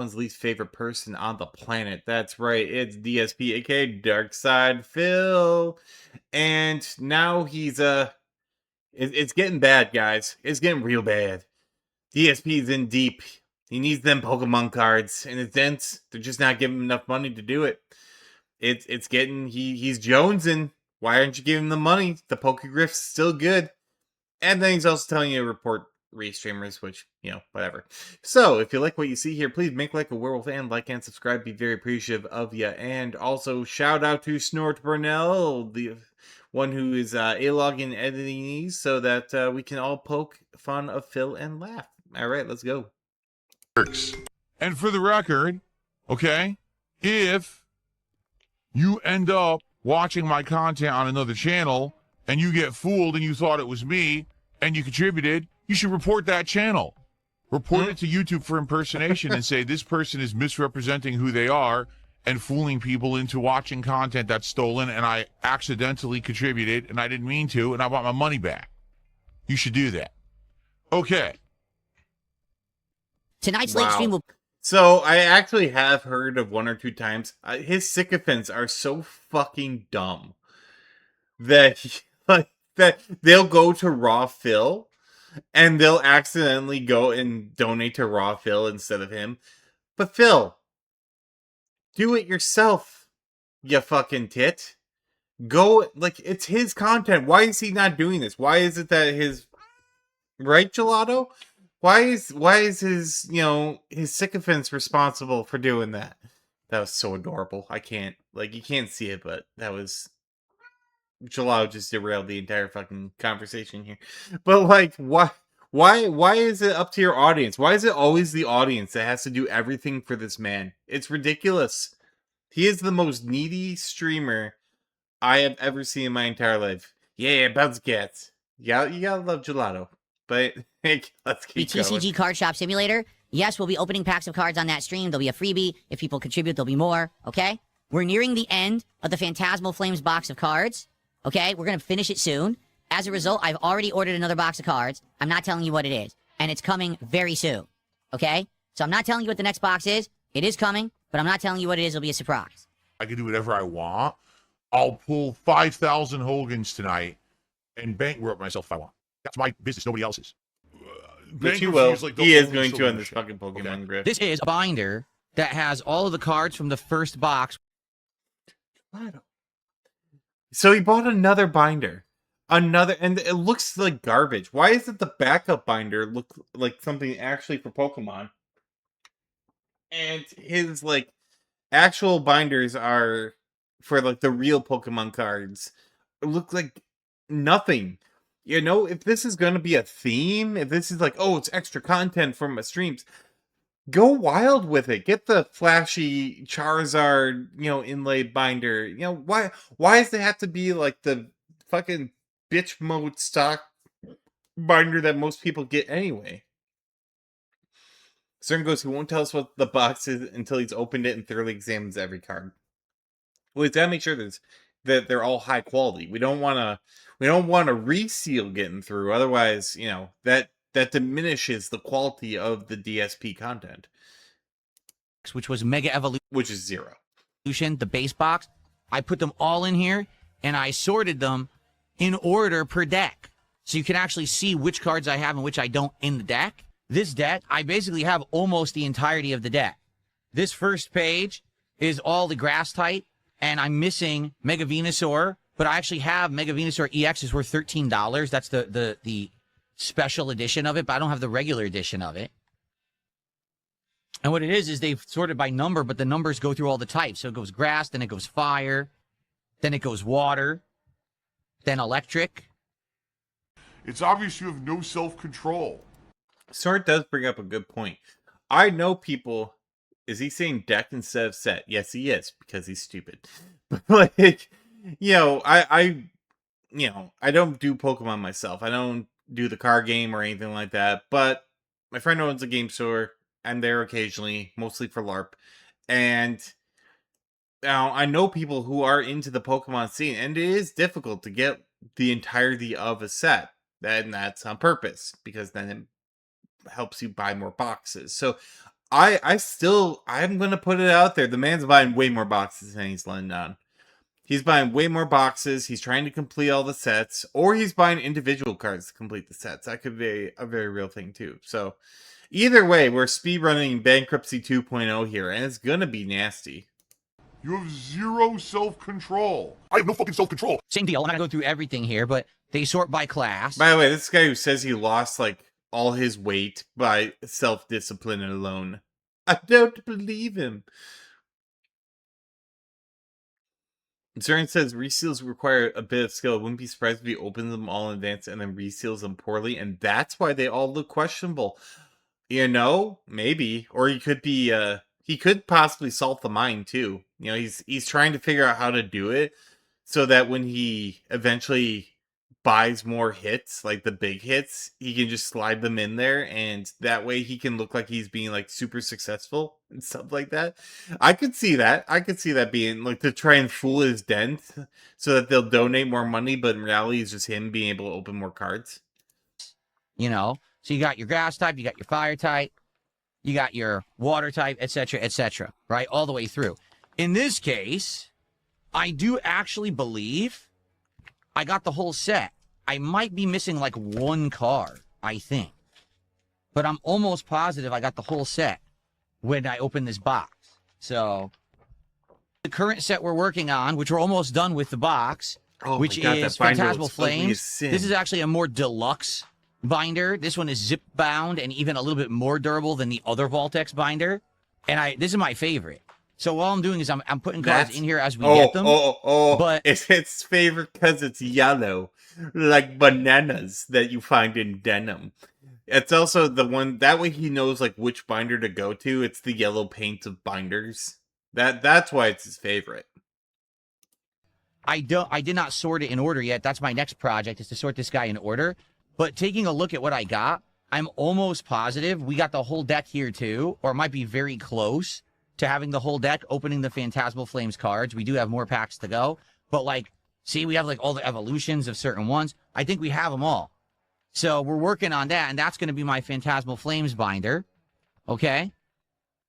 One's least favorite person on the planet. That's right, it's DSP, aka Dark Side Phil. And now it's getting bad, guys. It's getting real bad. DSP's in deep. He needs them Pokemon cards, and it's dense. They're just not giving him enough money to do it. It's getting he's jonesing. Why aren't you giving him the money? The Pokegriff's still good. And then he's also telling you to report restreamers, which, whatever. So, if you like what you see here, please make like a werewolf and like and subscribe. Be very appreciative of you. And also, shout out to Snort Burnell, the one who is A-log and editing these so that we can all poke fun of Phil and laugh. All right, let's go. And for the record, okay, if you end up watching my content on another channel and you get fooled and you thought it was me and you contributed, you should report that channel. Report it to YouTube for impersonation and say this person is misrepresenting who they are and fooling people into watching content that's stolen and I accidentally contributed and I didn't mean to and I want my money back. You should do that. Okay. Tonight's late stream will... So, I actually have heard of one or two times. His sycophants are so fucking dumb that that they'll go to Raw Phil and they'll accidentally go and donate to Raw Phil instead of him. But Phil, do it yourself, you fucking tit. Go, it's his content. Why is he not doing this? Why is it that his... Right, Gelato? Why is his, his sycophants responsible for doing that? That was so adorable. I can't, you can't see it, but that was... Gelato just derailed the entire fucking conversation here. But, why is it up to your audience? Why is it always the audience that has to do everything for this man? It's ridiculous. He is the most needy streamer I have ever seen in my entire life. Yeah, bounce cats. Yeah, you gotta love Gelato. But let's keep going. TCG Card Shop Simulator. Yes, we'll be opening packs of cards on that stream. There'll be a freebie. If people contribute, there'll be more. Okay? We're nearing the end of the Phantasmal Flames box of cards. Okay? We're going to finish it soon. As a result, I've already ordered another box of cards. I'm not telling you what it is. And it's coming very soon. Okay? So I'm not telling you what the next box is. It is coming, but I'm not telling you what it is. It'll be a surprise. I can do whatever I want. I'll pull 5,000 Hogans tonight and bankrupt myself if I want. That's my business, nobody else's. Which you will. He is going to on this fucking Pokemon Griff. This is a binder that has all of the cards from the first box. So he bought another binder. And it looks like garbage. Why isn't the backup binder look like something actually for Pokemon? And his, actual binders are for, the real Pokemon cards. It look like nothing. If this is going to be a theme, if this is it's extra content from my streams, go wild with it. Get the flashy Charizard, inlaid binder. Why does it have to be the fucking bitch mode stock binder that most people get anyway? Cern goes, he won't tell us what the box is until he's opened it and thoroughly examines every card. Well, he's got to make sure that they're all high quality. We don't want a reseal getting through. Otherwise, that diminishes the quality of the DSP content. Which was Mega Evolution. Which is 0. The base box. I put them all in here, and I sorted them in order per deck. So you can actually see which cards I have and which I don't in the deck. This deck, I basically have almost the entirety of the deck. This first page is all the grass type. And I'm missing Mega Venusaur, but I actually have Mega Venusaur EX is worth $13. That's the special edition of it, but I don't have the regular edition of it. And what it is they've sorted by number, but the numbers go through all the types. So it goes grass, then it goes fire, then it goes water, then electric. It's obvious you have no self-control. Sort does bring up a good point. I know people... Is he saying deck instead of set? Yes, he is, because he's stupid. But, I don't do Pokemon myself. I don't do the card game or anything like that. But my friend owns a game store. I'm there occasionally, mostly for LARP. And now I know people who are into the Pokemon scene, and it is difficult to get the entirety of a set. And that's on purpose, because then it helps you buy more boxes. So I'm gonna put it out there. The man's buying way more boxes than he's letting down. He's buying way more boxes. He's trying to complete all the sets, or he's buying individual cards to complete the sets. That could be a very real thing too. So, either way, we're speedrunning Bankruptcy 2.0 here, and it's gonna be nasty. You have zero self-control. I have no fucking self-control. Same deal. I'm not gonna go through everything here, but they sort by class. By the way, this guy who says he lost like all his weight by self-discipline alone, I don't believe him. Zern says reseals require a bit of skill. I wouldn't be surprised if he opens them all in advance and then reseals them poorly, and that's why they all look questionable. You know, maybe, or he could be. He could possibly salt the mine too. You know, he's trying to figure out how to do it so that when he eventually buys more hits, like the big hits, he can just slide them in there, and that way he can look like he's being like super successful and stuff like that. I could see that. I could see that being like to try and fool his dent so that they'll donate more money, but in reality it's just him being able to open more cards. You know, so you got your grass type, you got your fire type, you got your water type, etc., right? All the way through. In this case, I do actually believe I got the whole set. I might be missing like one card, I think. But I'm almost positive I got the whole set when I open this box. So, the current set we're working on, which we're almost done with the box, which is Phantasmal Flames. This is actually a more deluxe binder. This one is zip bound and even a little bit more durable than the other Vault-X binder. And this is my favorite. So all I'm doing is I'm putting cards in here as we get them. But it's its favorite because it's yellow, like bananas that you find in denim. It's also the one that way he knows like which binder to go to. It's the yellow paint of binders. That's why it's his favorite. I did not sort it in order yet. That's my next project, is to sort this guy in order. But taking a look at what I got, I'm almost positive we got the whole deck here too, or it might be very close to having the whole deck, opening the Phantasmal Flames cards. We do have more packs to go, but like, see, we have like all the evolutions of certain ones. I think we have them all. So we're working on that, and that's going to be my Phantasmal Flames binder. Okay?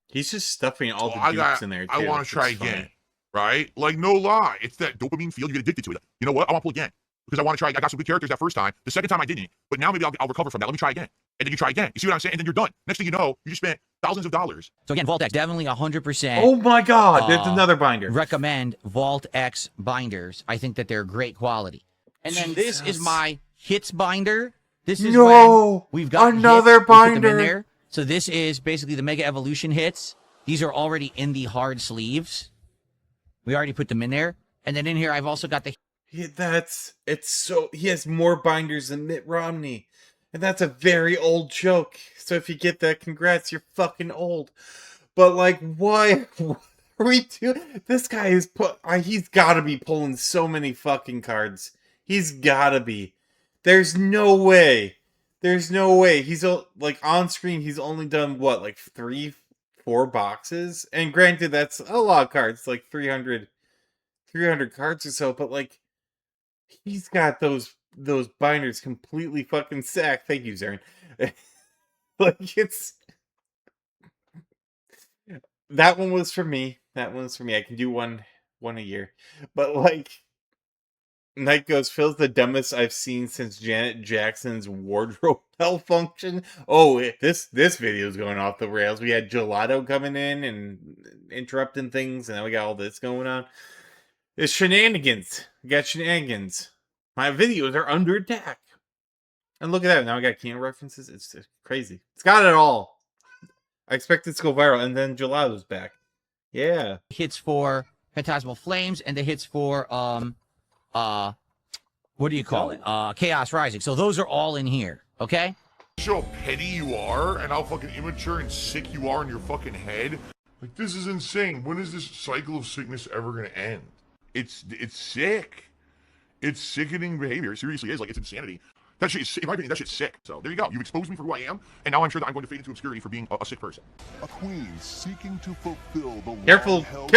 He's just stuffing all the dupes in there, too. I want to try again, right? Like, no lie. It's that dopamine feel. You get addicted to it. You know what? I want to pull again. Because I want to try. I got some good characters that first time. The second time I didn't. But now maybe I'll recover from that. Let me try again. And then you try again. You see what I'm saying? And then you're done. Next thing you know, you just spent thousands of dollars. So again, Vault-X, definitely 100%. Oh my god, there's another binder. Recommend Vault-X binders. I think that they're great quality. And then this is my hits binder. This is when we've got another hits, binder. we put them in there. So this is basically the Mega Evolution hits. These are already in the hard sleeves. We already put them in there. And then in here, I've also got the... He has more binders than Mitt Romney. And that's a very old joke. So if you get that, congrats, you're fucking old. But like, why are we doing? This guy is he's gotta be pulling so many fucking cards. He's gotta be. There's no way. He's like on screen, he's only done what, like 3-4 boxes? And granted, that's a lot of cards, like 300 cards or so, but like, he's got those binders completely fucking sacked. Thank you, Zaren. Like, it's... That one was for me. I can do one a year. But like, Night Ghost feels the dumbest I've seen since Janet Jackson's wardrobe malfunction. Oh, this video is going off the rails. We had Gelato coming in and interrupting things, and now we got all this going on. It's shenanigans. We got shenanigans. My videos are under attack. And look at that. Now I got Kino references. It's crazy. It's got it all. I expect it to go viral. And then Gelato's back. Yeah. hits for Phantasmal Flames and the hits for, what do you call it? Chaos Rising. So those are all in here. Okay? Show how petty you are and how fucking immature and sick you are in your fucking head. Like, this is insane. When is this cycle of sickness ever gonna end? It's sick. It's sickening behavior. It seriously is. Like, it's insanity. That shit is, in my opinion, that shit's sick. So there you go. You've exposed me for who I am, and now I'm sure that I'm going to fade into obscurity for being a sick person. A queen seeking to fulfill the Careful, Phil.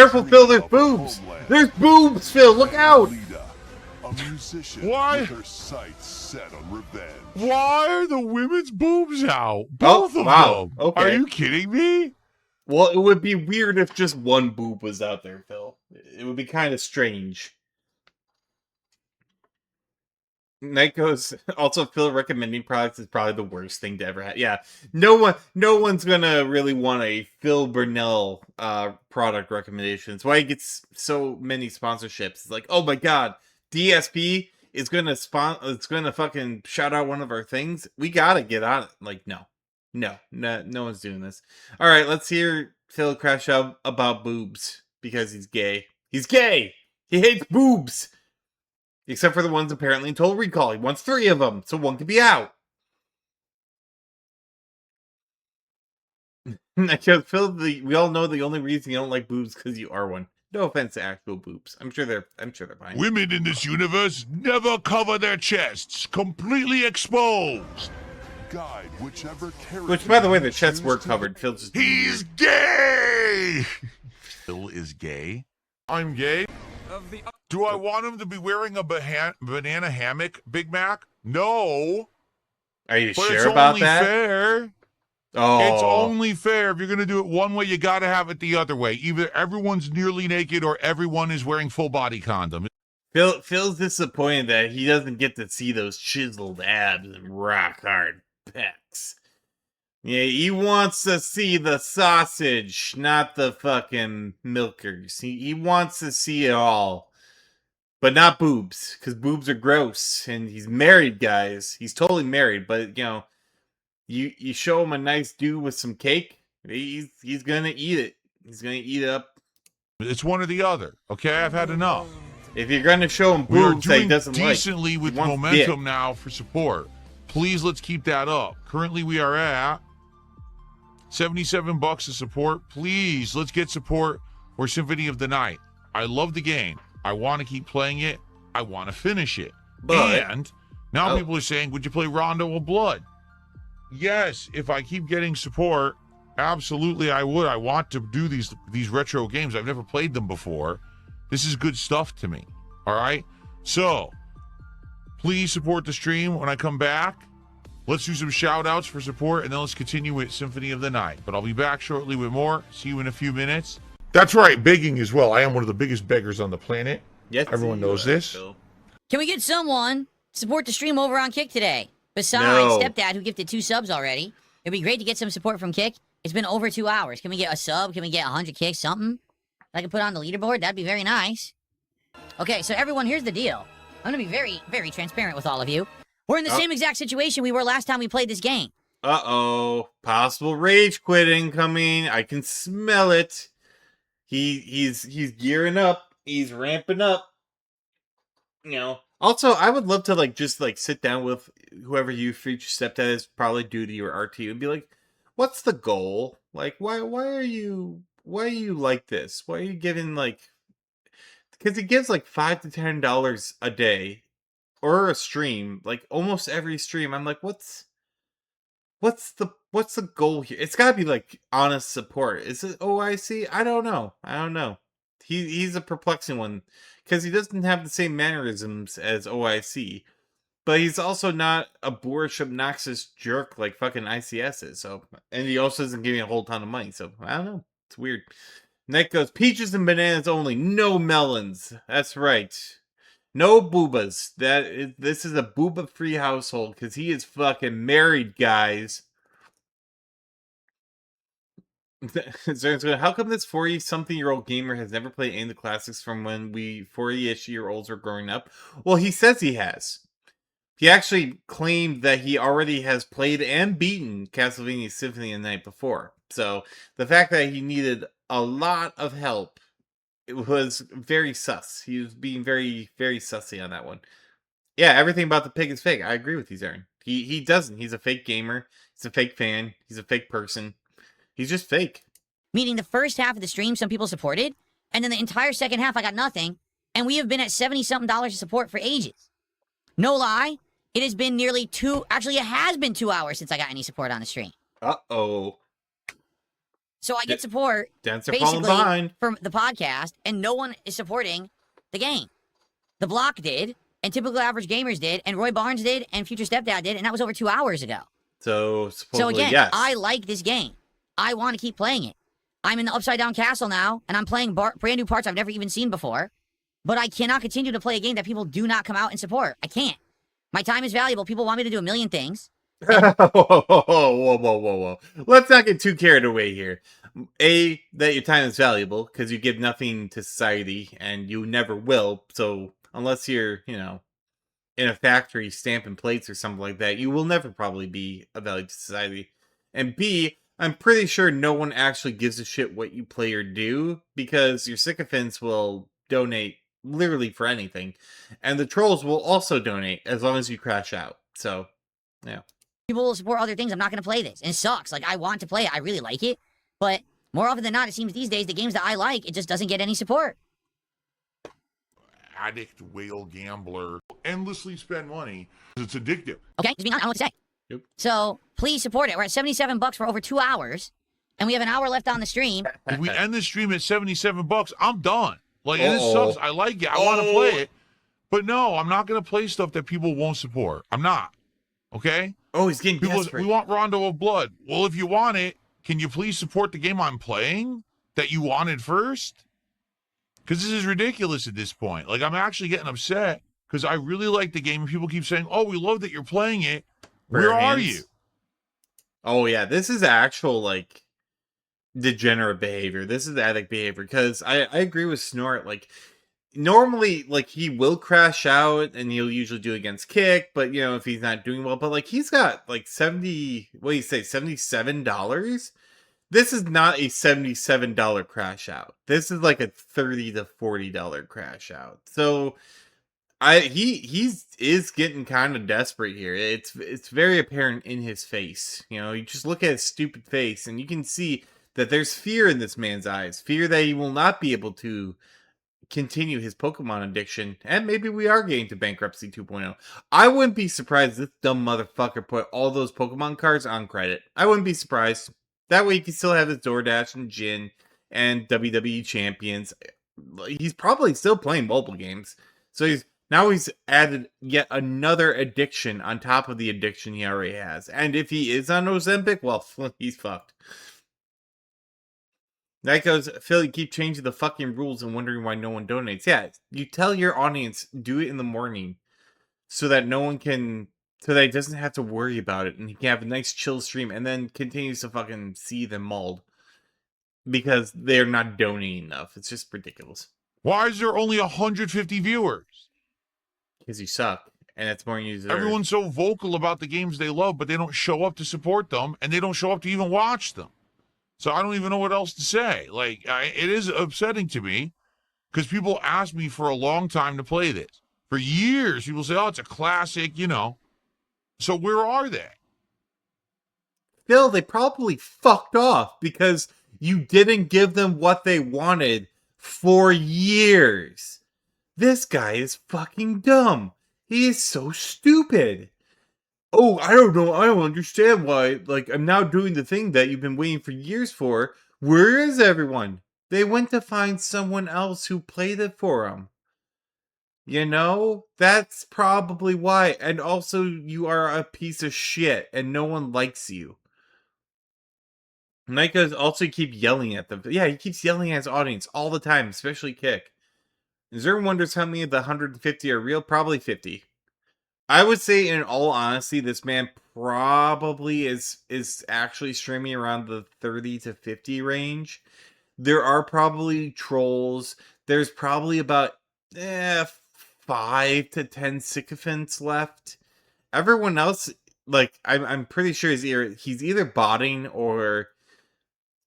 There's boobs. There's boobs, Phil. Look out. A musician Why? with her sights set on revenge. Why are the women's boobs out? Both of them. Okay. Are you kidding me? Well, it would be weird if just one boob was out there, Phil. It would be kind of strange. Night goes, also Phil recommending products is probably the worst thing to ever have. Yeah, no one's gonna really want a Phil Burnell product recommendation. It's why he gets so many sponsorships. It's like, oh my god, DSP is gonna it's gonna fucking shout out one of our things. We gotta get on it. Like, no one's doing this. All right, let's hear Phil crash out about boobs because he's gay. He's gay. He hates boobs. Except for the ones apparently in Total Recall. He wants 3 of them, so one can be out. Phil, we all know the only reason you don't like boobs because you are one. No offense to actual boobs. I'm sure they're fine. Women in this universe never cover their chests, completely exposed. Guide whichever character. Which, by the way, the you chests choose were to- covered. Phil just He's gay! Phil is gay? I'm gay? Do I want him to be wearing a banana hammock, Big Mac? No. Are you But sure it's about only that? fair. Oh, It's only fair. If you're going to do it one way, you got to have it the other way. Either everyone's nearly naked or everyone is wearing full body condom. Phil's disappointed that he doesn't get to see those chiseled abs and rock hard pecs. Yeah, he wants to see the sausage, not the fucking milkers. He wants to see it all. But not boobs, because boobs are gross. And he's married, guys. He's totally married, but, you know, you show him a nice dude with some cake, he's gonna eat it. He's gonna eat it up. It's one or the other. Okay, I've had enough. If you're gonna show him We are boobs that he doing doesn't like, decently he with wants momentum dick. now for support. Please, let's keep that up. Currently, we are at $77 to support. Please, let's get support for Symphony of the Night. I love the game. I want to keep playing it. I want to finish it. But- and now Oh. people are saying, would you play Rondo of Blood? Yes, if I keep getting support, absolutely I would. I want to do these retro games. I've never played them before. This is good stuff to me. All right? So, please support the stream when I come back. Let's do some shout outs for support, and then let's continue with Symphony of the Night. But I'll be back shortly with more. See you in a few minutes. That's right, begging as well. I am one of the biggest beggars on the planet. Yes, Everyone you knows are, this. Phil. Can we get someone to support the stream over on Kick today? Besides No. Stepdad, who gifted 2 subs already. It'd be great to get some support from Kick. It's been over 2 hours. Can we get a sub? Can we get 100 kicks? Something I can put on the leaderboard? That'd be very nice. Okay, so everyone, here's the deal. I'm gonna be very, very transparent with all of you. We're in the same exact situation we were last time we played this game. Uh-oh. Possible rage quit incoming. I can smell it. He's gearing up. He's ramping up. You know. Also, I would love to just sit down with whoever you future stepdad is, probably Duty or RT, and be like, what's the goal? Like, why are you like this? Why are you giving because he gives $5 to $10 a day or a stream, almost every stream. I'm like, what's the goal here? It's gotta be honest support. Is it OIC? I don't know. He's a perplexing one because he doesn't have the same mannerisms as OIC, but he's also not a boorish, obnoxious jerk like fucking ICS is. So, and he also isn't giving a whole ton of money. So I don't know. It's weird. Nick goes, peaches and bananas only, no melons. That's right. No boobas. This is a booba-free household because he is fucking married, guys. How come this 40-something-year-old gamer has never played any of the classics from when we 40-ish-year-olds were growing up? Well, he says he has. He actually claimed that he already has played and beaten Castlevania Symphony of the Night before. So the fact that he needed a lot of help, it was very sus. He was being very, very sussy on that one. Yeah, everything about the pig is fake. I agree with you, Aaron. He doesn't. He's a fake gamer. He's a fake fan. He's a fake person. He's just fake. Meaning the first half of the stream, some people supported, and then the entire second half, I got nothing, and we have been at $70-something of support for ages. No lie, it has been nearly it has been 2 hours since I got any support on the stream. Uh-oh. So I get support, Dents are falling basically, behind. from the podcast, and no one is supporting the game. The Block did, and Typical Average Gamers did, and Roy Barnes did, and Future Stepdad did, and that was over 2 hours ago. So, So supposedly, again, yes. I like this game. I want to keep playing it. I'm in the Upside Down Castle now, and I'm playing brand new parts I've never even seen before. But I cannot continue to play a game that people do not come out and support. I can't. My time is valuable. People want me to do a million things. Whoa, whoa, whoa, whoa, whoa. Let's not get too carried away here. A, that your time is valuable because you give nothing to society and you never will. So, unless you're, in a factory stamping plates or something like that, you will never probably be of value to society. And B, I'm pretty sure no one actually gives a shit what you play or do because your sycophants will donate literally for anything. And the trolls will also donate as long as you crash out. So, yeah. People will support other things. I'm not going to play this. And it sucks. Like, I want to play it. I really like it. But more often than not, it seems these days, the games that I like, it just doesn't get any support. Addict, whale, gambler, endlessly spend money. It's addictive. Okay? Just being honest, I don't know what to say. Yep. So, please support it. We're at $77 for over 2 hours. And we have an hour left on the stream. If we end the stream at $77, I'm done. Like, and this sucks. I like it. I want to play it. But no, I'm not going to play stuff that people won't support. I'm not. Okay? Oh, he's getting People, desperate. we want Rondo of Blood. Well, if you want it, can you please support the game I'm playing that you wanted first? Because this is ridiculous at this point. Like, I'm actually getting upset because I really like the game and people keep saying, oh, we love that you're playing it. Where are you? Oh, yeah. This is actual, like, degenerate behavior. This is addict behavior because I agree with Snort. Like, normally, like, he will crash out and he'll usually do against Kick, but, if he's not doing well, but, like, he's got, like, $77? This is not a $77 crash out. This is like a $30 to $40 crash out. So, he is getting kind of desperate here. It's very apparent in his face. You just look at his stupid face and you can see that there's fear in this man's eyes. Fear that he will not be able to continue his Pokemon addiction, and maybe we are getting to bankruptcy 2.0. I wouldn't be surprised if this dumb motherfucker put all those Pokemon cards on credit. I wouldn't be surprised. That way he can still have his DoorDash and Jin and WWE champions. He's probably still playing mobile games. So he's added yet another addiction on top of the addiction he already has. And if he is on Ozempic, well, he's fucked. That goes, Phil, you keep changing the fucking rules and wondering why no one donates. Yeah, you tell your audience, do it in the morning so that so that he doesn't have to worry about it and he can have a nice chill stream and then continues to fucking seethe and mauled because they're not donating enough. It's just ridiculous. Why is there only 150 viewers? Because you suck, and it's more than you deserve. Everyone's so vocal about the games they love, but they don't show up to support them, and they don't show up to even watch them. So I don't even know what else to say. Like, it is upsetting to me because people ask me for a long time to play this. For years, people say, oh, it's a classic, So where are they? Phil, they probably fucked off because you didn't give them what they wanted for years. This guy is fucking dumb. He is so stupid. Oh, I don't know. I don't understand why. Like, I'm now doing the thing that you've been waiting for years for. Where is everyone? They went to find someone else who played it for them. That's probably why. And also, you are a piece of shit and no one likes you. Nika also keep yelling at them. Yeah, he keeps yelling at his audience all the time, especially Kick. Zero wonders how many of the 150 are real. Probably 50. I would say, in all honesty, this man probably is actually streaming around the 30 to 50 range. There are probably trolls. There's probably about 5 to 10 sycophants left. Everyone else, like, I'm pretty sure he's either botting or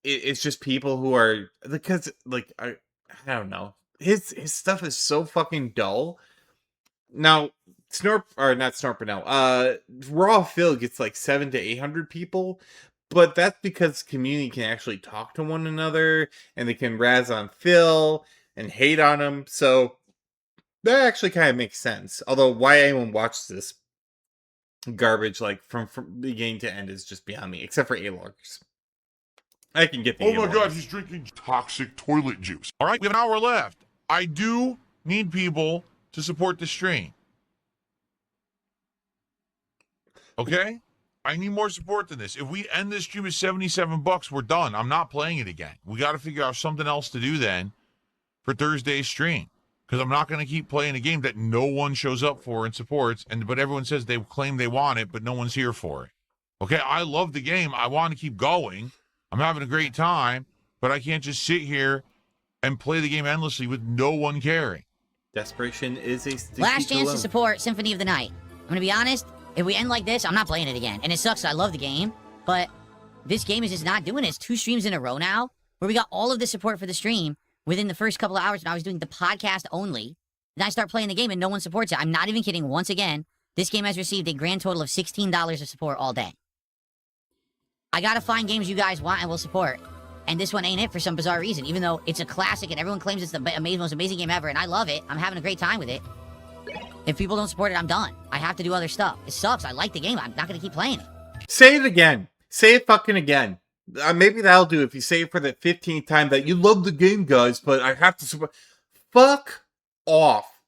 it's just people who are, because, like, I don't know. His stuff is so fucking dull. Now, Raw Phil gets like 700 to 800 people, but that's because the community can actually talk to one another and they can razz on Phil and hate on him. So that actually kind of makes sense. Although why anyone watches this garbage like from beginning to end is just beyond me, except for A-loggers. I can get the Oh my A-loggers. God, he's drinking toxic toilet juice. All right, we have an hour left. I do need people to support the stream. Okay? I need more support than this. If we end this stream at $77, we're done. I'm not playing it again. We got to figure out something else to do then for Thursday's stream. Because I'm not going to keep playing a game that no one shows up for and supports, but everyone says they claim they want it, but no one's here for it. Okay, I love the game. I want to keep going. I'm having a great time, but I can't just sit here and play the game endlessly with no one caring. Desperation is a sticky Last chance to dilemma. support Symphony of the Night. I'm gonna be honest, if we end like this, I'm not playing it again. And it sucks, I love the game, but this game is just not doing it. It's 2 streams in a row now, where we got all of the support for the stream within the first couple of hours when I was doing the podcast only. Then I start playing the game and no one supports it. I'm not even kidding. Once again, this game has received a grand total of $16 of support all day. I gotta find games you guys want and will support. And this one ain't it for some bizarre reason, even though it's a classic and everyone claims it's the most amazing game ever, and I love it. I'm having a great time with it. If people don't support it, I'm done. I have to do other stuff. It sucks. I like the game. I'm not gonna keep playing it. Say it again. Say it fucking again. Maybe that'll do if you say it for the 15th time that you love the game, guys, but I have to support. Fuck off,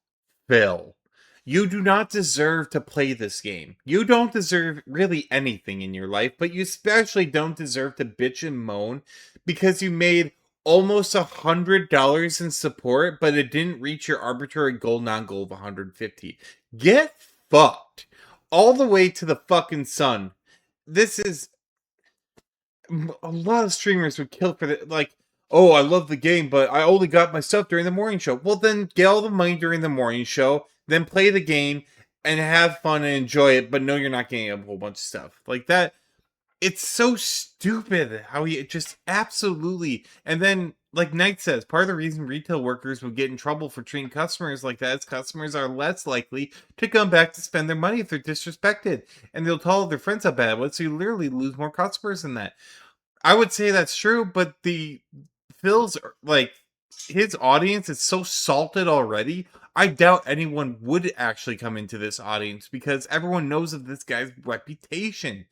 Phil. You do not deserve to play this game. You don't deserve really anything in your life, but you especially don't deserve to bitch and moan because you made almost $100 in support, but it didn't reach your arbitrary goal non-goal of 150. Get fucked. All the way to the fucking sun. This is... A lot of streamers would kill for the... Like, oh, I love the game, but I only got my stuff during the morning show. Well, then get all the money during the morning show, then play the game, and have fun and enjoy it, but no, you're not getting a whole bunch of stuff. Like that... It's so stupid how he just absolutely... And then, like Knight says, part of the reason retail workers would get in trouble for treating customers like that is customers are less likely to come back to spend their money if they're disrespected. And they'll tell their friends how bad it was, so you literally lose more customers than that. I would say that's true, but Phil's, like, his audience is so salted already, I doubt anyone would actually come into this audience because everyone knows of this guy's reputation.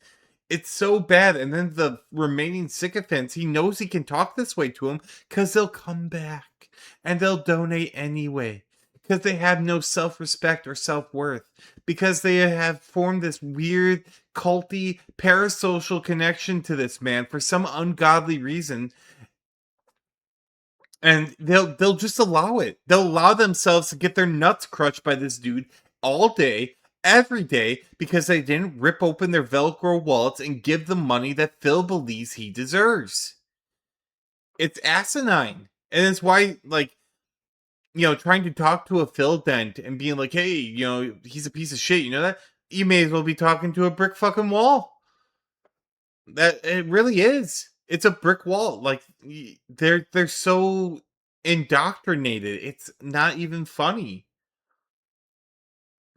It's so bad, and then the remaining sycophants, he knows he can talk this way to them because they'll come back and they'll donate anyway because they have no self-respect or self-worth because they have formed this weird, culty, parasocial connection to this man for some ungodly reason, and they'll just allow it. They'll allow themselves to get their nuts crushed by this dude all day, every day, because they didn't rip open their Velcro wallets and give the money that Phil believes he deserves. It's asinine. And it's why, like, trying to talk to a Phil Dent and being like, hey, he's a piece of shit, you know that? You may as well be talking to a brick fucking wall. That it really is. It's a brick wall. Like, they're so indoctrinated. It's not even funny.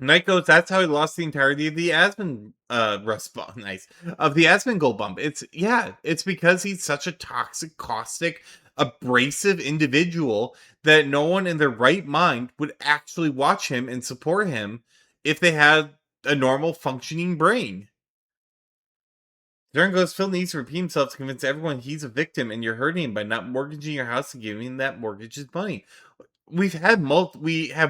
Knight goes, that's how he lost the entirety of the Asmon nice. Of the Asmongold bump. It's because he's such a toxic, caustic, abrasive individual that no one in their right mind would actually watch him and support him if they had a normal functioning brain. Darren goes, Phil needs to repeat himself to convince everyone he's a victim and you're hurting him by not mortgaging your house and giving that mortgage his money. We have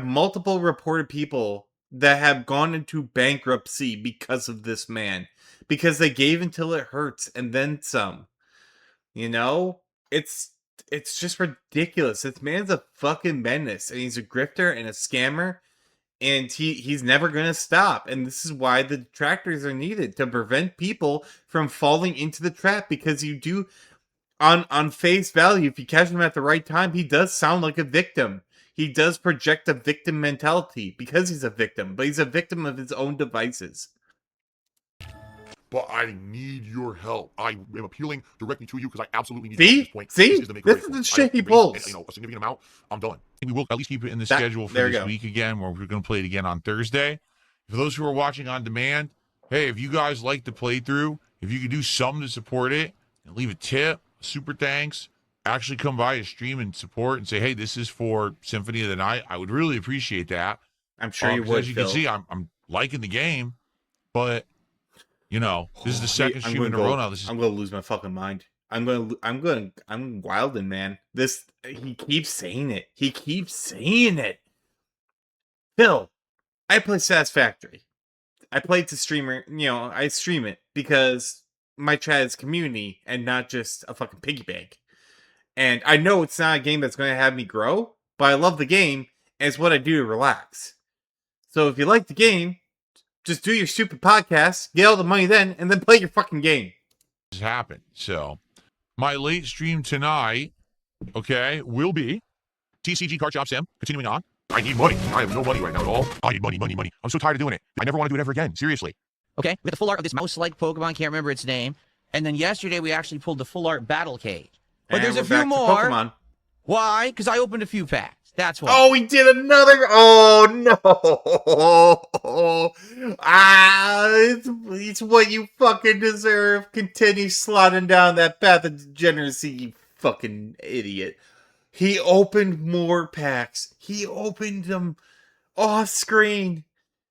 multiple reported people that have gone into bankruptcy because of this man. Because they gave until it hurts and then some. It's just ridiculous. This man's a fucking menace and he's a grifter and a scammer. And he's never going to stop. And this is why the detractors are needed, to prevent people from falling into the trap. Because you do, on face value, if you catch him at the right time, he does sound like a victim. He does project a victim mentality because he's a victim, but he's a victim of his own devices. But I need your help. I am appealing directly to you because I absolutely need See? you at this point. See? This This is the shit he pulls. A significant amount. I'm done. We will at least keep it in the schedule for this week again, where we're going to play it again on Thursday. For those who are watching on demand, hey, if you guys like the playthrough, if you could do something to support it and leave a tip, super thanks, actually come by a stream and support and say, hey, this is for Symphony of the Night, I would really appreciate that. I'm sure you would, as you can see, I'm liking the game, but this is the second stream in a row now. I'm going to lose my fucking mind. I'm wilding, man. He keeps saying it. Phil, I play Satisfactory. I play to streamer, I stream it because my chat is community and not just a fucking piggy bank. And I know it's not a game that's going to have me grow, but I love the game, and it's what I do to relax. So if you like the game, just do your stupid podcast, get all the money then, and then play your fucking game. This happened. So, my late stream tonight, okay, will be TCG Card Shop Sim, continuing on. I need money. I have no money right now at all. I need money, money, money. I'm so tired of doing it. I never want to do it ever again. Seriously. Okay, we got the full art of this mouse-like Pokemon, can't remember its name. And then yesterday we actually pulled the full art Battle Cage. But And there's a we're few back to more. Pokemon. Why? Because I opened a few packs. That's why. Oh, we did another. Oh no! It's what you fucking deserve. Continue sliding down that path of degeneracy, you fucking idiot. He opened more packs. He opened them off screen,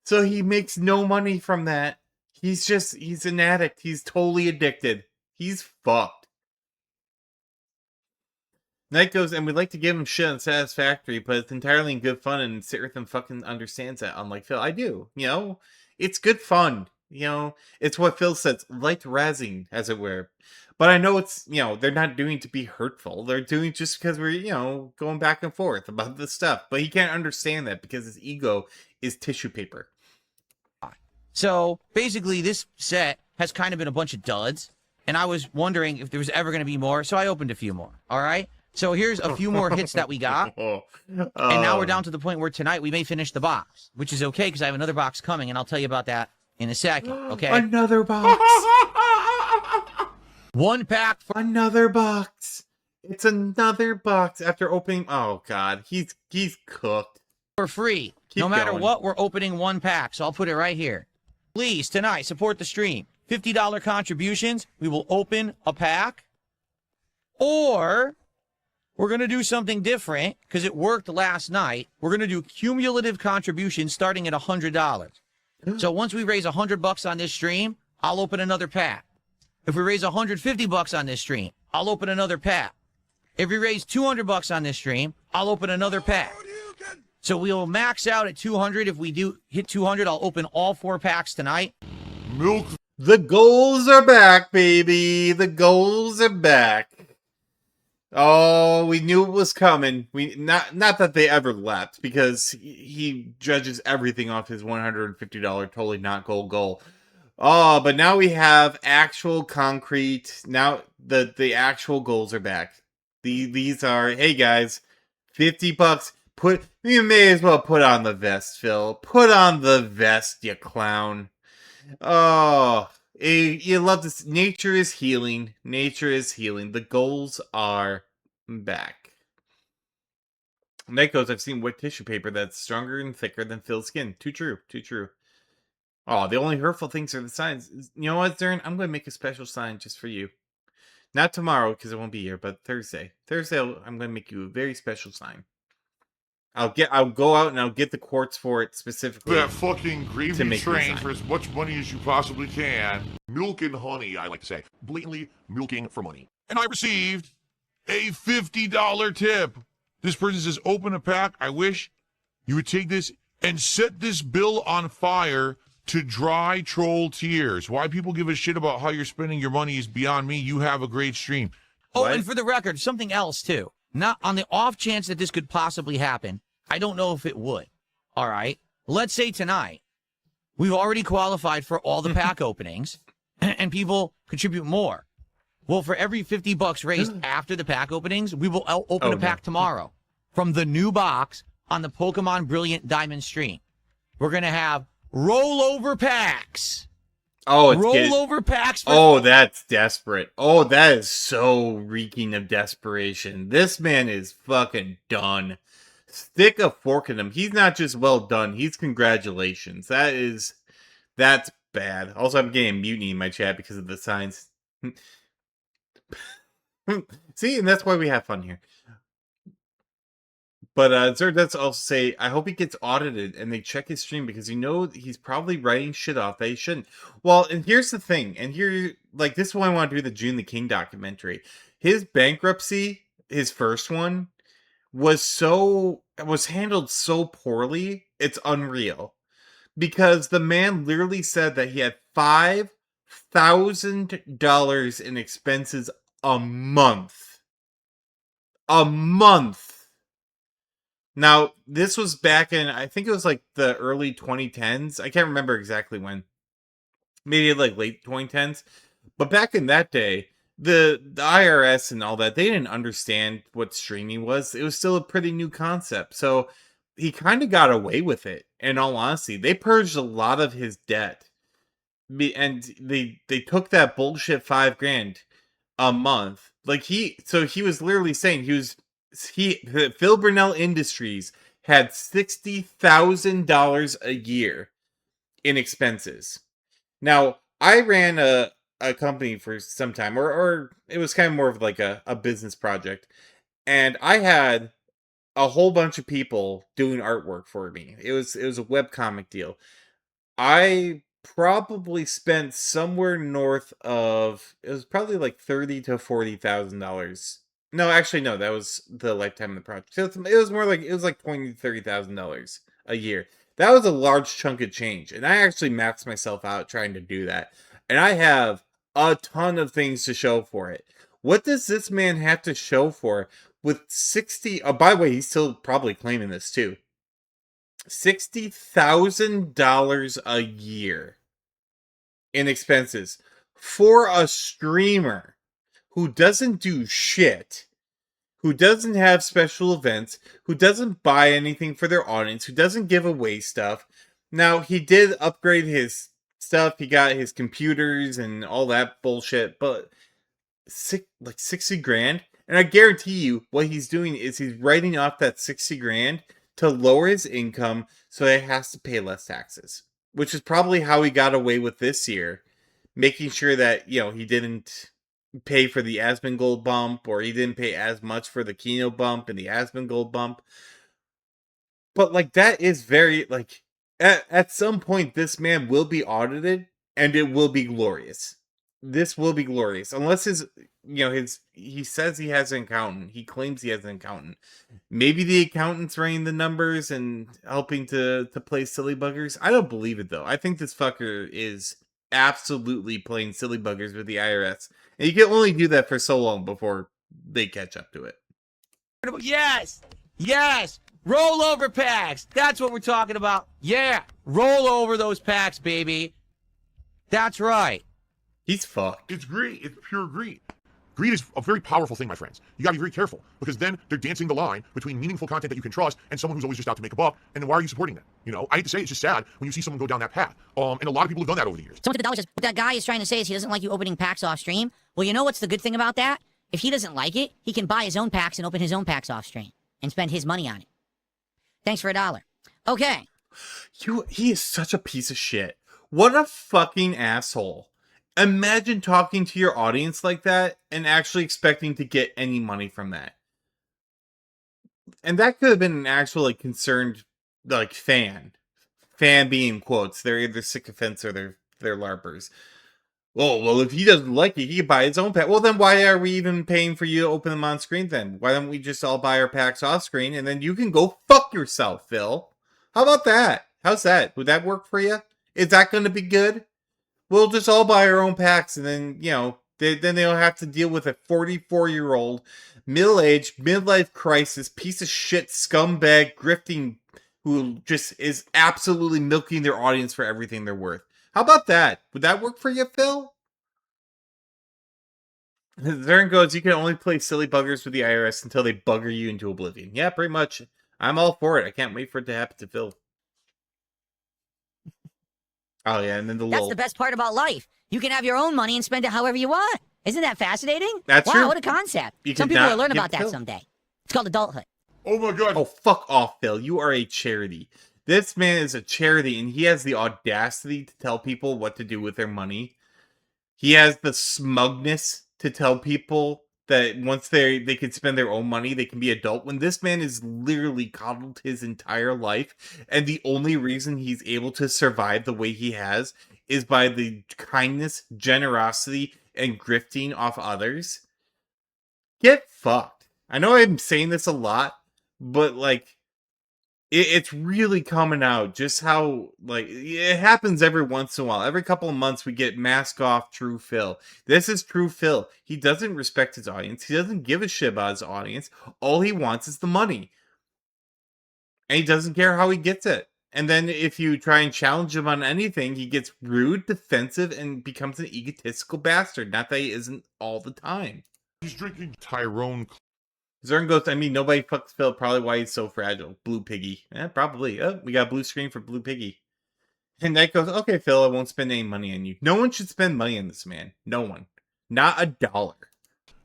so he makes no money from that. He's an addict. He's totally addicted. He's fucked. Knight goes, and we'd like to give him shit on Satisfactory, but it's entirely in good fun, and Sirithim fucking understands that, unlike Phil. I do. It's good fun. It's what Phil says, light razzing, as it were. But I know it's, they're not doing it to be hurtful. They're doing it just because we're, going back and forth about this stuff. But he can't understand that because his ego is tissue paper. So basically, this set has kind of been a bunch of duds, and I was wondering if there was ever going to be more, so I opened a few more. All right? So here's a few more hits that we got, and now we're down to the point where tonight we may finish the box, which is okay because I have another box coming, and I'll tell you about that in a second. Okay? Another box. One pack for Another box. It's another box after opening. Oh God, he's cooked. free. Keep No matter going. what, we're opening one pack, so I'll put it right here. Please, tonight, support the stream. $50 contributions, we will open a pack. Or we're going to do something different because it worked last night. We're going to do cumulative contributions starting at $100. So once we raise $100 on this stream, I'll open another pack. If we raise $150 on this stream, I'll open another pack. If we raise $200 on this stream, I'll open another pack. So we'll max out at 200. If we do hit 200, I'll open all 4 packs tonight. Milk. The goals are back, baby. The goals are back. Oh, we knew it was coming. We not that they ever left, because he judges everything off his $150 totally not goal. Oh, but now we have actual concrete. Now the actual goals are back. These are, hey guys, $50. You may as well put on the vest, Phil. Put on the vest, you clown. Oh, you love this. Nature is healing. Nature is healing. The goals are back. Night goes, I've seen wet tissue paper that's stronger and thicker than Phil's skin. Too true. Too true. Oh, the only hurtful things are the signs. You know what, Zern? I'm going to make a special sign just for you. Not tomorrow, because it won't be here, but Thursday. I'm going to make you a very special sign. I'll go out and I'll get the quartz for it specifically. That fucking To gravy make train the for as much money as you possibly can. Milk and honey, I like to say. Blatantly milking for money. And I received a $50 tip. This person says, open a pack. I wish you would take this and set this bill on fire to dry troll tears. Why people give a shit about how you're spending your money is beyond me. You have a great stream. Oh, What? and for the record, something else too. Not on the off chance that this could possibly happen. I don't know if it would. All right. Let's say tonight we've already qualified for all the pack openings and people contribute more. Well, for every $50 raised after the pack openings, we will open Oh, a pack tomorrow from the new box on the Pokemon Brilliant Diamond stream. We're going to have rollover packs. Oh, it's Rollover packs for Oh, that's desperate. Oh, that is so reeking of desperation. This man is fucking done. Stick a fork in him. He's not just well done. He's congratulations. That's bad. Also, I'm getting mutiny in my chat because of the signs. See, and that's why we have fun here. But Zerd does also say, I hope he gets audited and they check his stream because he's probably writing shit off that he shouldn't. Well, and here's the thing, and here, like, this is why I want to do the June the King documentary. His bankruptcy, his first one, was handled so poorly, it's unreal. Because the man literally said that he had 5 $60,000 in expenses a month. A month. Now, this was back in, I think it was like the early 2010s. I can't remember exactly when. Maybe like late 2010s. But back in that day, the IRS and all that, they didn't understand what streaming was. It was still a pretty new concept. So he kind of got away with it. In all honesty, they purged a lot of his debt. And they took that bullshit $5,000 a month. Like he was literally saying Phil Burnell Industries had $60,000 a year in expenses. Now, I ran a company for some time, or it was kind of more of like a business project. And I had a whole bunch of people doing artwork for me. It was a webcomic deal. I probably spent somewhere north of, it was probably like $30,000 to $40,000. No, actually no, that was the lifetime of the project. So it was more like, it was like $20,000 to $30,000 a year. That was a large chunk of change, and I actually maxed myself out trying to do that. And I have a ton of things to show for it. What does this man have to show for with 60? Oh, by the way, he's still probably claiming this too. $60,000 a year in expenses for a streamer who doesn't do shit, who doesn't have special events, who doesn't buy anything for their audience, who doesn't give away stuff. Now, he did upgrade his stuff. He got his computers and all that bullshit, but like 60 grand. And I guarantee you what he's doing is he's writing off that 60 grand to lower his income so he has to pay less taxes, which is probably how he got away with this year, making sure that, he didn't pay for the Asmongold bump, or he didn't pay as much for the Kino bump and the Asmongold bump. But like, that is very, like, at some point this man will be audited and it will be glorious. This will be glorious, unless he says he has an accountant. He claims he has an accountant. Maybe the accountant's running the numbers and helping to play silly buggers. I don't believe it though. I think this fucker is absolutely playing silly buggers with the IRS, and you can only do that for so long before they catch up to it. Yes! Yes! Rollover packs! That's what we're talking about. Yeah! Roll over those packs, baby. That's right. He's fucked. It's greed. It's pure greed. Greed is a very powerful thing, my friends. You gotta be very careful, because then they're dancing the line between meaningful content that you can trust and someone who's always just out to make a buck. And then why are you supporting them? I hate to say it's just sad when you see someone go down that path. And a lot of people have done that over the years. Someone took $1 says, what that guy is trying to say is he doesn't like you opening packs off stream. Well, you know what's the good thing about that? If he doesn't like it, he can buy his own packs and open his own packs off stream and spend his money on it. Thanks for $1. Okay. He is such a piece of shit. What a fucking asshole. Imagine talking to your audience like that and actually expecting to get any money from that. And that could have been an actual concerned fan. Fan being quotes. They're either sycophants or they're LARPers. Well, if he doesn't like it, he can buy his own pack. Well, then why are we even paying for you to open them on screen then? Why don't we just all buy our packs off screen and then you can go fuck yourself, Phil? How about that? How's that? Would that work for you? Is that going to be good? We'll just all buy our own packs, and then, then they'll have to deal with a 44-year-old, middle-aged, midlife crisis, piece of shit, scumbag, grifting, who just is absolutely milking their audience for everything they're worth. How about that? Would that work for you, Phil? There it goes, you can only play silly buggers with the IRS until they bugger you into oblivion. Yeah, pretty much. I'm all for it. I can't wait for it to happen to Phil. Oh, yeah, and then That's the best part about life. You can have your own money and spend it however you want. Isn't that fascinating? That's wow, true. What a concept. You Some could people not will learn give about that Phil. someday. It's called adulthood. Oh my god. Oh, fuck off, Phil. You are a charity. This man is a charity, and he has the audacity to tell people what to do with their money. He has the smugness to tell people that once they can spend their own money, they can be adult, when this man is literally coddled his entire life, and the only reason he's able to survive the way he has is by the kindness, generosity, and grifting off others. Get fucked. I know I'm saying this a lot, but it's really coming out just how, like, it happens every once in a while. Every couple of months we get mask off True Phil. This is True Phil. He doesn't respect his audience. He doesn't give a shit about his audience. All he wants is the money. And he doesn't care how he gets it. And then if you try and challenge him on anything, he gets rude, defensive, and becomes an egotistical bastard. Not that he isn't all the time. He's drinking Tyrone. Zern goes, I mean, nobody fucks Phil. Probably why he's so fragile. Blue Piggy. Probably. Oh, we got a blue screen for Blue Piggy. And Knight goes, okay, Phil, I won't spend any money on you. No one should spend money on this man. No one. Not $1.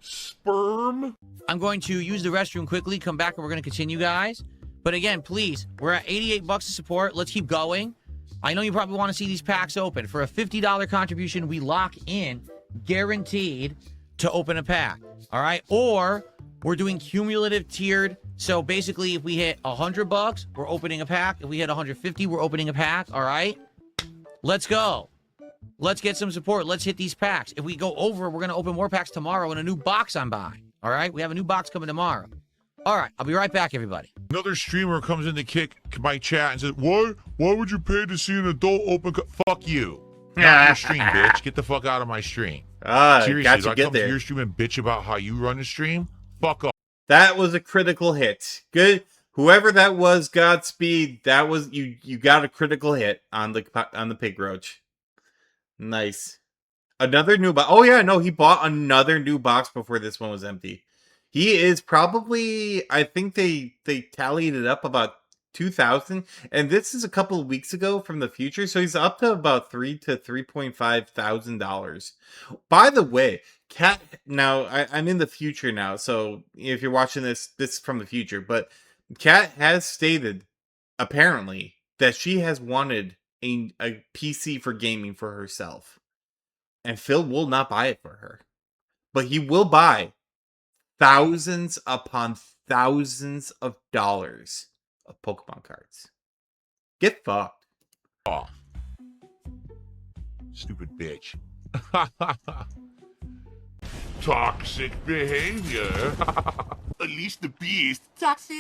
Sperm? I'm going to use the restroom quickly, come back, and we're going to continue, guys. But again, please, we're at 88 bucks to support. Let's keep going. I know you probably want to see these packs open. For a $50 contribution, we lock in, guaranteed, to open a pack. All right? Or we're doing cumulative tiered. So basically, if we hit 100 bucks, we're opening a pack. If we hit 150, we're opening a pack. All right? Let's go. Let's get some support. Let's hit these packs. If we go over, we're going to open more packs tomorrow in a new box I'm buying. All right? We have a new box coming tomorrow. All right. I'll be right back, everybody. Another streamer comes in to kick my chat and says, Why would you pay to see an adult open Fuck you. Not your stream, bitch. Get the fuck out of my stream. Seriously, got do you I get come there. to your stream and bitch about how you run the stream? Fuck off. That was a critical hit. Good. Whoever that was, Godspeed. That was you got a critical hit on the pig roach. Nice. Another new box. Oh yeah, no, he bought another new box before this one was empty. He is probably, I think they tallied it up about 2,000, and this is a couple of weeks ago from the future, so he's up to about $3,000 to $3,500. By the way, Cat. Now I'm in the future now, so if you're watching this is from the future. But Cat has stated apparently that she has wanted a PC for gaming for herself, and Phil will not buy it for her, but he will buy thousands upon thousands of dollars of Pokemon cards. Get fucked. Off. Stupid bitch. Toxic behavior. Unleash the beast. Toxic.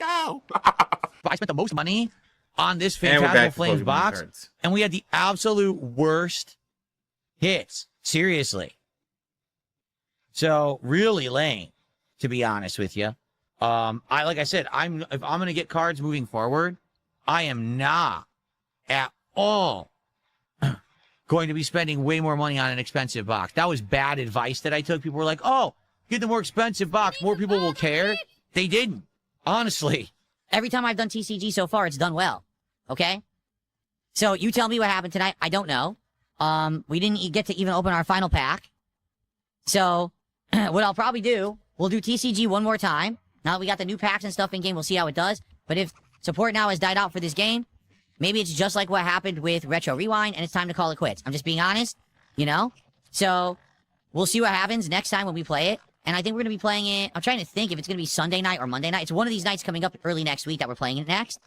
Oh. I spent the most money on this And we're Phantasmal back to Flames Pokemon box, cards. and we had the absolute worst hits. Seriously. So really lame, to be honest with you. Like I said, if I'm gonna get cards moving forward, I am not at all going to be spending way more money on an expensive box. That was bad advice that I took. People were like, "Oh, get the more expensive box. More people will care." They didn't, honestly. Every time I've done TCG so far, it's done well. Okay? So you tell me what happened tonight. I don't know. We didn't get to even open our final pack. So what I'll probably do, we'll do TCG one more time. Now that we got the new packs and stuff in game, we'll see how it does. But if support now has died out for this game, maybe it's just like what happened with Retro Rewind, and it's time to call it quits. I'm just being honest, you know? So we'll see what happens next time when we play it. And I think we're going to be playing it. I'm trying to think if it's going to be Sunday night or Monday night. It's one of these nights coming up early next week that we're playing it next.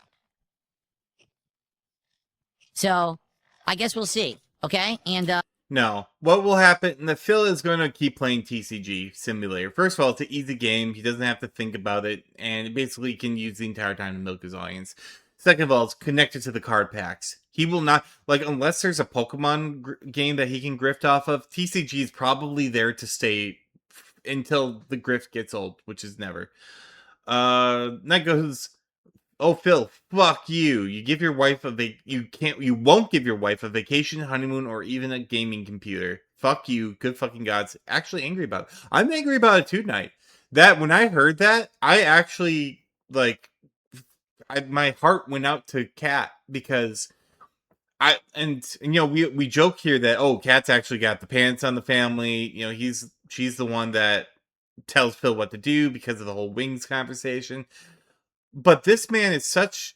So I guess we'll see. Okay? And, No. What will happen? The Phil is going to keep playing TCG Simulator. First of all, it's an easy game. He doesn't have to think about it. And basically, he can use the entire time to milk his audience. Second of all, it's connected to the card packs. He will not, like, unless there's a Pokemon game that he can grift off of, TCG is probably there to stay until the grift gets old, which is never. That goes, oh, Phil, fuck you. You give your wife you won't give your wife a vacation, honeymoon, or even a gaming computer. Fuck you. Good fucking gods. Actually angry about it. I'm angry about it too tonight. That, when I heard that, I actually, like, my heart went out to Kat, because you know, we joke here that, oh, Kat's actually got the pants on the family. You know, she's the one that tells Phil what to do because of the whole wings conversation. But this man is such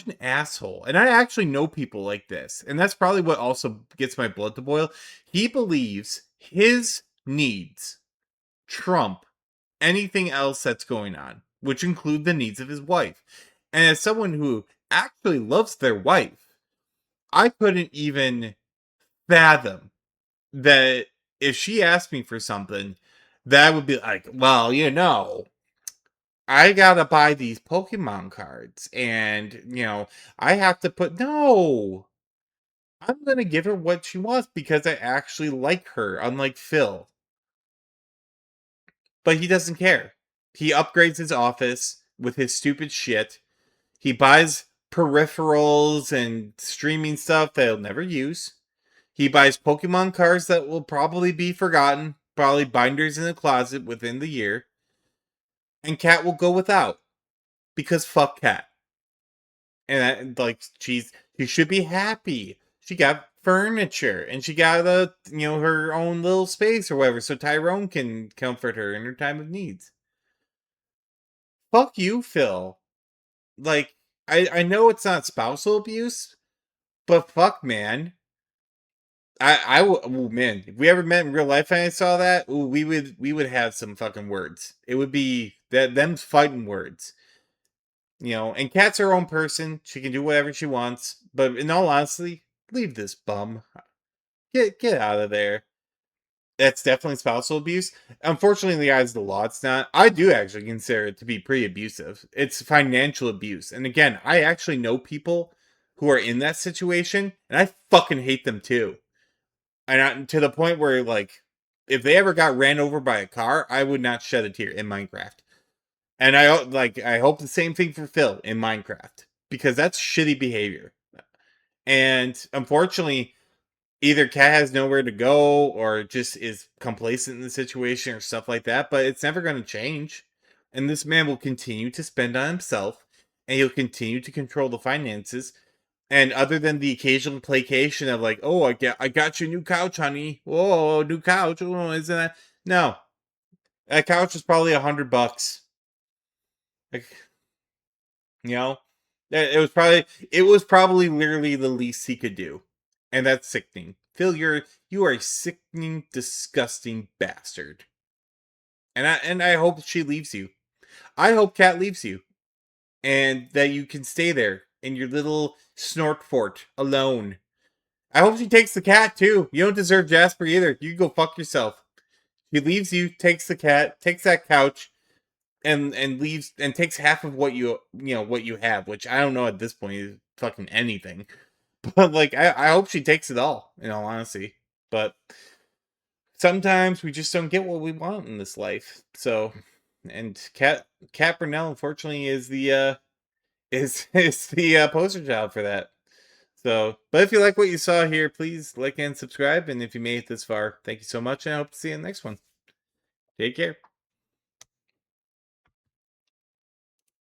an asshole. And I actually know people like this. And that's probably what also gets my blood to boil. He believes his needs trump anything else that's going on, which include the needs of his wife. And as someone who actually loves their wife, I couldn't even fathom that if she asked me for something, that would be like, well, you know, I gotta buy these Pokemon cards, and I have to put no. I'm gonna give her what she wants because I actually like her, unlike Phil. But he doesn't care. He upgrades his office with his stupid shit. He buys peripherals and streaming stuff that he'll never use. He buys Pokemon cards that will probably be forgotten, probably binders in the closet within the year. And Cat will go without because fuck Cat. And she should be happy. She got furniture and she got her own little space or whatever, so Tyrone can comfort her in her time of needs. Fuck you, Phil. Like, I know it's not spousal abuse, but fuck, man. Oh man, if we ever met in real life and I saw that, ooh, we would have some fucking words. It would be them's fighting words. And Kat's her own person. She can do whatever she wants. But in all honesty, leave this bum. Get out of there. That's definitely spousal abuse. Unfortunately, in the eyes of the law, it's not. I do actually consider it to be pretty abusive. It's financial abuse. And again, I actually know people who are in that situation, and I fucking hate them too. And to the point where, like, if they ever got ran over by a car, I would not shed a tear in Minecraft. And I hope the same thing for Phil in Minecraft because that's shitty behavior. And unfortunately, either Cat has nowhere to go or just is complacent in the situation or stuff like that, but it's never going to change. And this man will continue to spend on himself and he'll continue to control the finances. And other than the occasional placation of like, oh, I got you a new couch, honey. Whoa, new couch. Oh, isn't that? No, that couch is probably $100. Like, it was probably literally the least he could do, and that's sickening. Phil, you are a sickening, disgusting bastard. And I hope she leaves you. I hope Cat leaves you, and that you can stay there in your little snort fort alone. I hope she takes the cat too. You don't deserve Jasper either. You can go fuck yourself. She leaves you, takes the cat, takes that couch, and leaves and takes half of what what you have, which I don't know at this point is fucking anything. But like I hope she takes it all, in all honesty. But sometimes we just don't get what we want in this life. So and Cat Burnell unfortunately is the is the poster child for that. So, but if you like what you saw here, please like and subscribe. And if you made it this far, thank you so much, and I hope to see you in the next one. Take care.